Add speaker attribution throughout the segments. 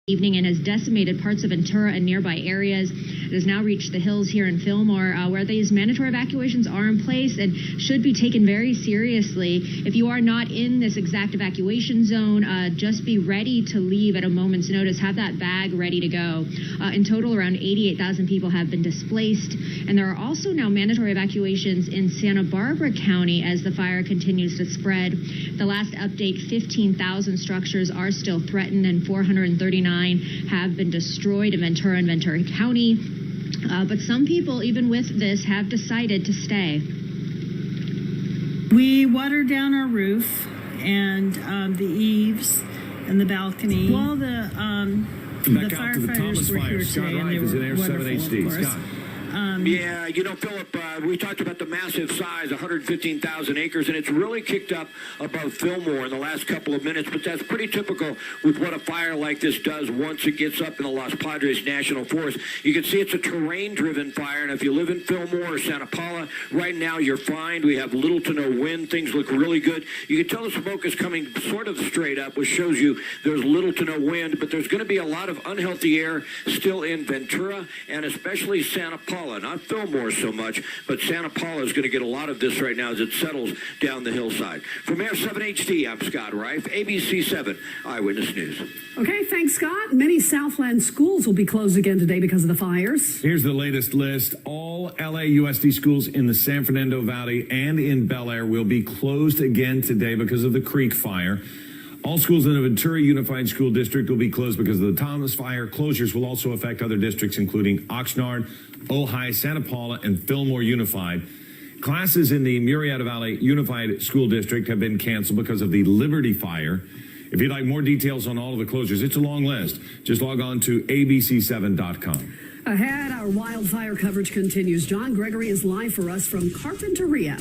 Speaker 1: evening and has decimated parts of Ventura and nearby areas. It has now reached the hills here in Fillmore, where these mandatory evacuations are in place and should be taken very seriously. If you are not in this exact evacuation zone, just be ready to leave at a moment's notice. Have that bag ready to go. In total, around 88,000 people have been displaced, and there are also now mandatory evacuations in Santa Barbara County as the fire continues to spread. The last update, 15,000 structures are still threatened and 439 have been destroyed in Ventura and Ventura County. But some people, even with this, have decided to stay.
Speaker 2: We watered down our roof and the eaves and the balcony. While the firefighters were here today, and they were wonderful, of course.
Speaker 3: Yeah, you know, Philip, we talked about the massive size, 115,000 acres, and it's really kicked up above Fillmore in the last couple of minutes, but that's pretty typical with what a fire like this does once it gets up in the Los Padres National Forest. You can see it's a terrain-driven fire, and if you live in Fillmore or Santa Paula, right now you're fine. We have little to no wind. Things look really good. You can tell the smoke is coming sort of straight up, which shows you there's little to no wind, but there's going to be a lot of unhealthy air still in Ventura and especially Santa Paula. Not Fillmore so much, but Santa Paula is going to get a lot of this right now as it settles down the hillside. From Air 7 HD, I'm Scott Reif, ABC 7 Eyewitness News.
Speaker 4: Okay, thanks, Scott. Many Southland schools will be closed again today because of the fires.
Speaker 5: Here's the latest list. All LAUSD schools in the San Fernando Valley and in Bel Air will be closed again today because of the Creek Fire. All schools in the Ventura Unified School District will be closed because of the Thomas Fire. Closures will also affect other districts, including Oxnard, Ojai, Santa Paula, and Fillmore Unified. Classes in the Murrieta Valley Unified School District have been canceled because of the Liberty Fire. If you'd like more details on all of the closures, it's a long list. Just log on to abc7.com.
Speaker 4: Ahead, our wildfire coverage continues. John Gregory is live for us from Carpinteria.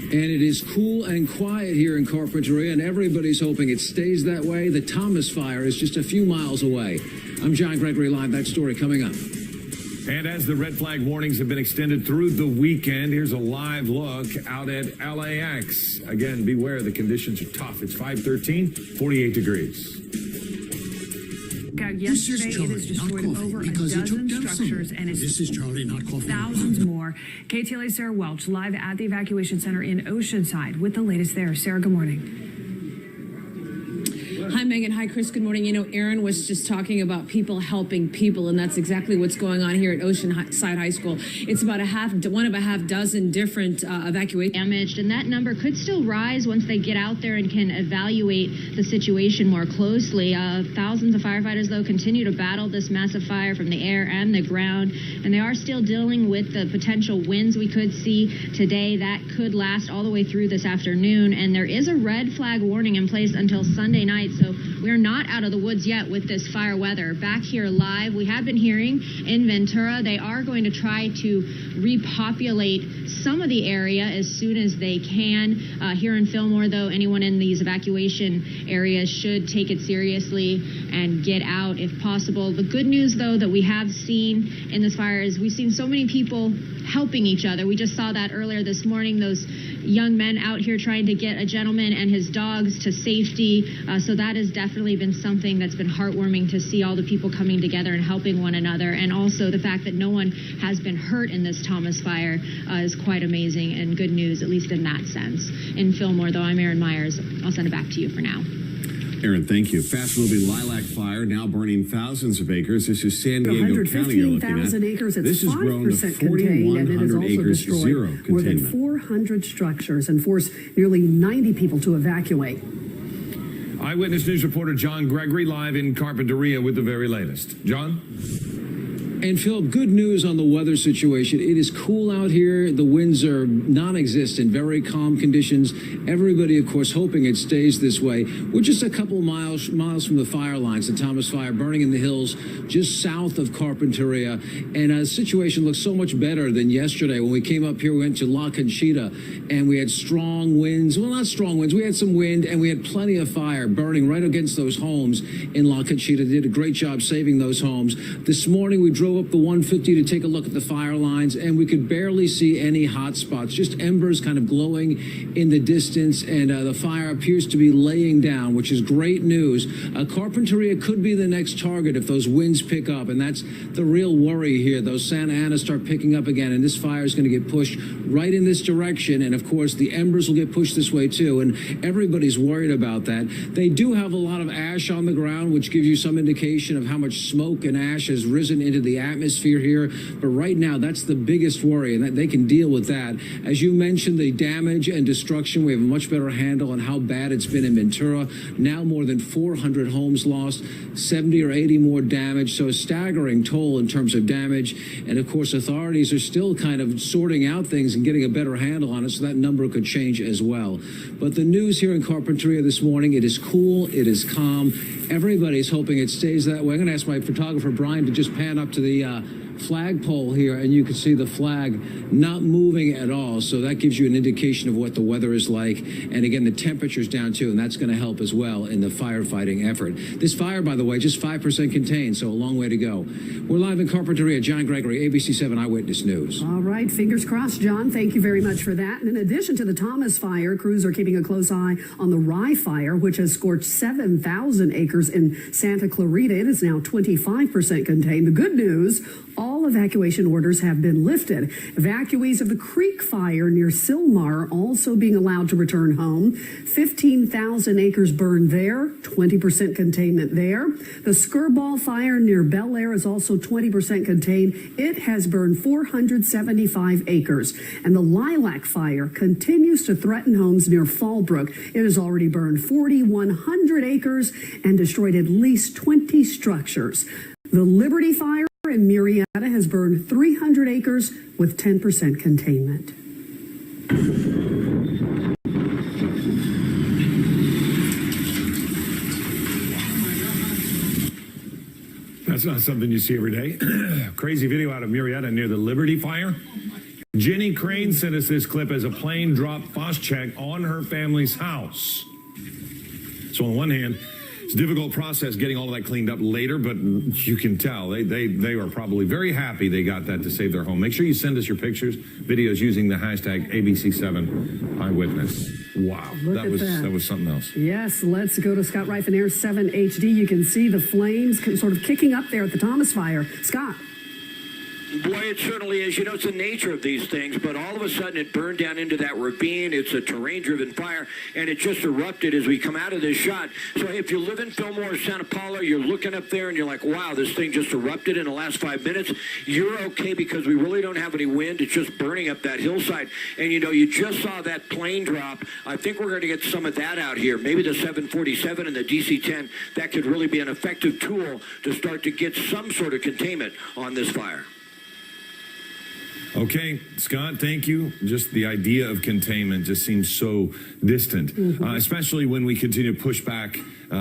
Speaker 6: And it is cool and quiet here in Carpinteria, and everybody's hoping it stays that way. The Thomas Fire is just a few miles away. I'm John Gregory live. That story coming up.
Speaker 5: And as the red flag warnings have been extended through the weekend, here's a live look out at LAX. Again, beware, the conditions are tough. It's 513, 48 degrees.
Speaker 7: Yesterday, it has destroyed over a dozen structures and
Speaker 8: this is Charlie, not coffee.
Speaker 7: Thousands more. KTLA's Sarah Welch live at the evacuation center in Oceanside with the latest there. Sarah, good morning.
Speaker 9: Hi, Megan. Hi, Chris. Good morning. You know, Aaron was just talking about people helping people, and that's exactly what's going on here at Oceanside High School. It's about one of a half dozen different evacuations.
Speaker 1: Damaged, and that number could still rise once they get out there and can evaluate the situation more closely. Thousands of firefighters, though, continue to battle this massive fire from the air and the ground, and they are still dealing with the potential winds we could see today. That could last all the way through this afternoon, and there is a red flag warning in place until Sunday night. So we're not out of the woods yet with this fire weather. Back here live, we have been hearing in Ventura, they are going to try to repopulate some of the area as soon as they can. Here in Fillmore, though, anyone in these evacuation areas should take it seriously and get out if possible. The good news, though, that we have seen in this fire is we've seen so many people helping each other. We just saw that earlier this morning, those young men out here trying to get a gentleman and his dogs to safety. So that has definitely been something that's been heartwarming to see all the people coming together and helping one another. And also the fact that no one has been hurt in this Thomas fire is quite amazing and good news, at least in that sense. In Fillmore, though, I'm Erin Myers. I'll send it back to you for now.
Speaker 10: Aaron, thank you. Fast-moving lilac fire now burning thousands of acres. This is San Diego County you're looking at.
Speaker 4: Acres, it's
Speaker 10: this has grown to
Speaker 4: 4,100
Speaker 10: acres, zero containment.
Speaker 4: More than 400 structures and forced nearly 90 people to evacuate.
Speaker 5: Eyewitness News reporter John Gregory live in Carpinteria with the very latest. John?
Speaker 6: And Phil, good news on the weather situation. It is cool out here. The winds are non-existent, very calm conditions. Everybody, of course, hoping it stays this way. We're just a couple miles from the fire lines, the Thomas Fire burning in the hills just south of Carpinteria. And the situation looks so much better than yesterday. When we came up here, we went to La Conchita, and we had strong winds. Well, not strong winds. We had some wind, and we had plenty of fire burning right against those homes in La Conchita. They did a great job saving those homes. This morning, we drove drove up the 150 to take a look at the fire lines, and we could barely see any hot spots, just embers kind of glowing in the distance, and the fire appears to be laying down, which is great news. Carpinteria could be the next target if those winds pick up, and that's the real worry here. Those Santa Ana start picking up again, and this fire is going to get pushed right in this direction, and of course the embers will get pushed this way too, and everybody's worried about that. They do have a lot of ash on the ground, which gives you some indication of how much smoke and ash has risen into the atmosphere here, but right now that's the biggest worry, and that they can deal with that. As you mentioned, the damage and destruction, we have a much better handle on how bad it's been in Ventura. Now more than 400 homes lost, 70 or 80 more damaged, so a staggering toll in terms of damage, and of course authorities are still kind of sorting out things and getting a better handle on it, so that number could change as well. But the news here in Carpinteria this morning, it is cool, it is calm. Everybody's hoping it stays that way. I'm going to ask my photographer, Brian, to just pan up to the flagpole here, and you can see the flag not moving at all. So that gives you an indication of what the weather is like. And again, the temperature's down too, and that's going to help as well in the firefighting effort. This fire, by the way, just 5% contained, so a long way to go. We're live in Carpinteria. John Gregory, ABC 7 Eyewitness News.
Speaker 4: All right, fingers crossed, John. Thank you very much for that. And in addition to the Thomas fire, crews are keeping a close eye on the Rye fire, which has scorched 7,000 acres in Santa Clarita. It is now 25% contained. The good news, all evacuation orders have been lifted. Evacuees of the Creek Fire near Sylmar also being allowed to return home. 15,000 acres burned there, 20% containment there. The Skirball Fire near Bel Air is also 20% contained. It has burned 475 acres. And the Lilac Fire continues to threaten homes near Fallbrook. It has already burned 4,100 acres and destroyed at least 20 structures. The Liberty Fire in Murrieta has burned 300 acres with 10% containment.
Speaker 5: That's not something you see every day. Crazy video out of Murrieta near the Liberty Fire. Jenny Crane sent us this clip as a plane dropped phosphatic on her family's house. So on one hand, it's a difficult process getting all of that cleaned up later, but you can tell they were probably very happy they got that to save their home. Make sure you send us your pictures, videos using the hashtag ABC7 Eyewitness. Wow, that was something else.
Speaker 4: Yes, let's go to Scott Rifen Air 7 HD. You can see the flames sort of kicking up there at the Thomas fire. Scott.
Speaker 3: Boy, it certainly is. You know, it's the nature of these things, but all of a sudden it burned down into that ravine. It's a terrain-driven fire, and it just erupted as we come out of this shot. So if you live in Fillmore, Santa Paula, you're looking up there and you're like, wow, this thing just erupted in the last 5 minutes. You're okay because we really don't have any wind. It's just burning up that hillside. And, you know, you just saw that plane drop. I think we're going to get some of that out here. Maybe the 747 and the DC-10, that could really be an effective tool to start to get some sort of containment on this fire.
Speaker 5: Okay, Scott, thank you. Just the idea of containment just seems so distant, especially when we continue to push back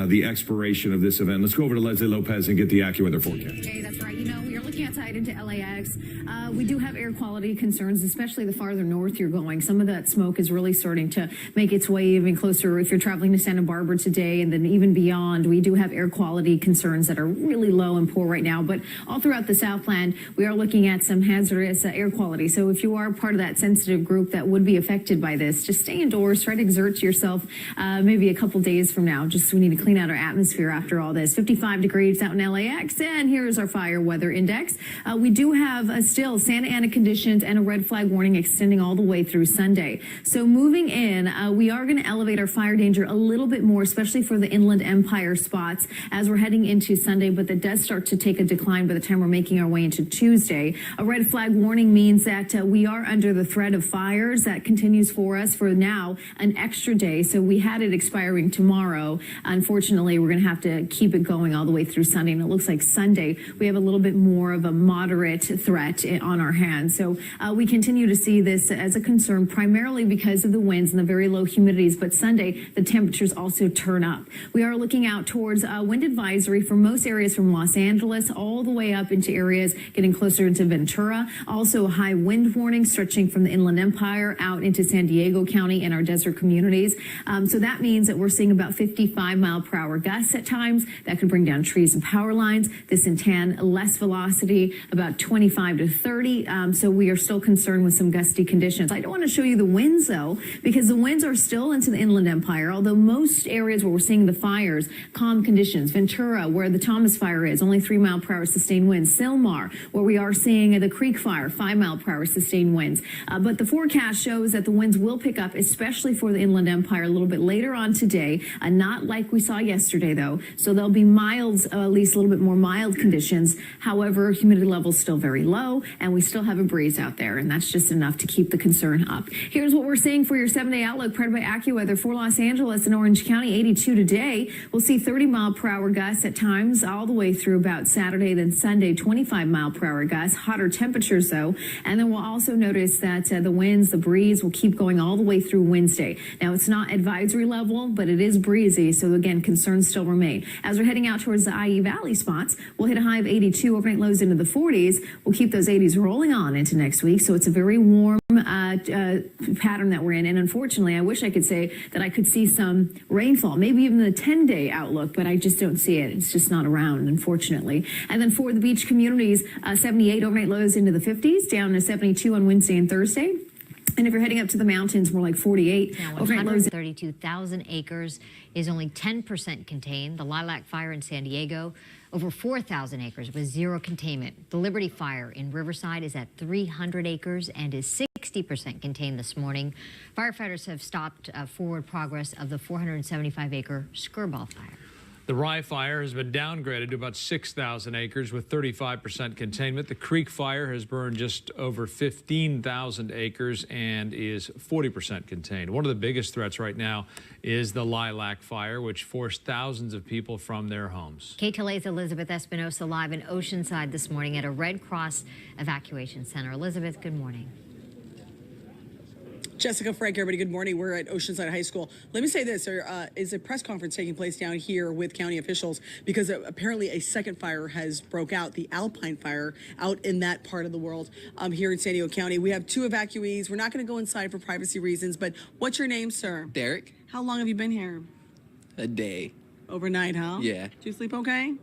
Speaker 5: the expiration of this event. Let's go over to Leslie Lopez and get the AccuWeather forecast.
Speaker 8: Okay, that's right. You know, you're looking outside into LAX. We do have air quality concerns, especially the farther north you're going. Some of that smoke is really starting to make its way even closer if you're traveling to Santa Barbara today and then even beyond. We do have air quality concerns that are really low and poor right now. But all throughout the Southland, we are looking at some hazardous air quality. So if you are part of that sensitive group that would be affected by this, just stay indoors, try to exert yourself maybe a couple days from now. Just we need to clean out our atmosphere after all this. 55 degrees out in LAX, and here's our fire weather index. We do have still Santa Ana conditions and a red flag warning extending all the way through Sunday. So moving in, we are going to elevate our fire danger a little bit more, especially for the Inland Empire spots as we're heading into Sunday, but that does start to take a decline by the time we're making our way into Tuesday. A red flag warning means that we are under the threat of fires. That continues for us for now an extra day. So we had it expiring tomorrow. Unfortunately, we're going to have to keep it going all the way through Sunday. And it looks like Sunday we have a little bit more of a moderate threat on our hands. So we continue to see this as a concern, primarily because of the winds and the very low humidities. But Sunday, the temperatures also turn up. We are looking out towards wind advisory for most areas from Los Angeles all the way up into areas getting closer into Ventura. Also a high wind warning stretching from the Inland Empire out into San Diego County and our desert communities. So that means that we're seeing about 55-mile-per-hour gusts at times. That could bring down trees and power lines. This in tan, less velocity humidity about 25 to 30. So we are still concerned with some gusty conditions. I don't want to show you the winds, though, because the winds are still into the Inland Empire, although most areas where we're seeing the fires, calm conditions. Ventura, where the Thomas fire is, only 3-mile-per-hour sustained winds. Sylmar, where we are seeing the Creek fire, 5-mile-per-hour sustained winds. But the forecast shows that the winds will pick up, especially for the Inland Empire, a little bit later on today. Not like we saw yesterday, though. So there'll be mild, at least a little bit more mild conditions. However, humidity levels still very low, and we still have a breeze out there, and that's just enough to keep the concern up. Here's what we're seeing for your 7-day outlook, provided by AccuWeather for Los Angeles and Orange County. 82 today. We'll see 30-mile-per-hour gusts at times all the way through about Saturday, then Sunday, 25-mile-per-hour gusts. Hotter temperatures, though, and then we'll also notice that the winds, the breeze will keep going all the way through Wednesday. Now, it's not advisory level, but it is breezy, so again, concerns still remain. As we're heading out towards the IE Valley spots, we'll hit a high of 82, overnight lows into the 40s. We'll keep those 80s rolling on into next week, so it's a very warm pattern that we're in. And unfortunately, I wish I could say that I could see some rainfall, maybe even the 10-day outlook, but I just don't see it. It's just not around, unfortunately. And then for the beach communities, 78 overnight lows into the 50s, down to 72 on Wednesday and Thursday. And if you're heading up to the mountains, more like 48.
Speaker 11: Now, 132,000 acres is only 10% contained. The Lilac Fire in San Diego, over 4,000 acres with zero containment. The Liberty Fire in Riverside is at 300 acres and is 60% contained this morning. Firefighters have stopped forward progress of the 475-acre Skirball Fire.
Speaker 12: The Rye Fire has been downgraded to about 6,000 acres with 35% containment. The Creek Fire has burned just over 15,000 acres and is 40% contained. One of the biggest threats right now is the Lilac Fire, which forced thousands of people from their homes.
Speaker 11: KTLA's Elizabeth Espinosa live in Oceanside this morning at a Red Cross evacuation center. Elizabeth, good morning.
Speaker 13: Jessica, Frank, everybody, good morning. We're at Oceanside High School. Let me say this, there is a press conference taking place down here with county officials because apparently a second fire has broke out, the Alpine Fire, out in that part of the world here in San Diego County. We have 2 evacuees. We're not going to go inside for privacy reasons, but what's your name, sir?
Speaker 14: Derek.
Speaker 13: How long have you been here?
Speaker 14: A day.
Speaker 13: Overnight, huh?
Speaker 14: Yeah.
Speaker 13: Did you sleep okay?